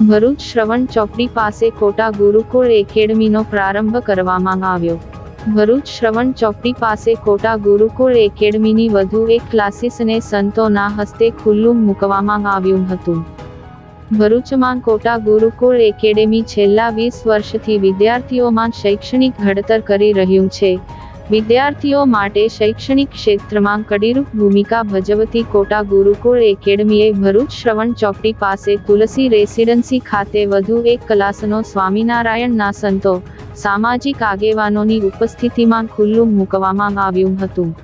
ભરૂચ શ્રવણ ચોકડી પાસે કોટા ગુરુકુળ એકેડમીનો પ્રારંભ કરવામાં આવ્યો। ભરૂચ શ્રવણ ચોકડી પાસે કોટા ગુરુકુળ એકેડમીની વધુ એક ક્લાસીસને સંતોના હસ્તે ખુલ્લું મૂકવામાં આવ્યું હતું। ભરૂચમાં કોટા ગુરુકુળ એકેડમી છેલ્લા 20 વર્ષથી વિદ્યાર્થીઓમાં શૈક્ષણિક ઘડતર કરી રહ્યું છે। વિદ્યાર્થીઓ માટે શૈક્ષણિક ક્ષેત્રમાં કડીરૂપ ભૂમિકા ભજવતી કોટા ગુરુકુળ એકેડમીએ ભરૂચ શ્રવણ ચોકડી પાસે તુલસી રેસિડેન્સી ખાતે વધુ એક ક્લાસનો સ્વામિનારાયણના સંતો, સામાજિક આગેવાનોની ઉપસ્થિતિમાં ખુલ્લું મૂકવામાં આવ્યું હતું।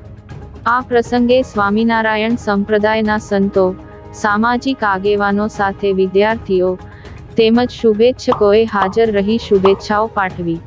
આ પ્રસંગે સ્વામિનારાયણ સંપ્રદાયના સંતો, સામાજિક આગેવાનો સાથે વિદ્યાર્થીઓ તેમજ શુભેચ્છકોએ હાજર રહી શુભેચ્છાઓ પાઠવી।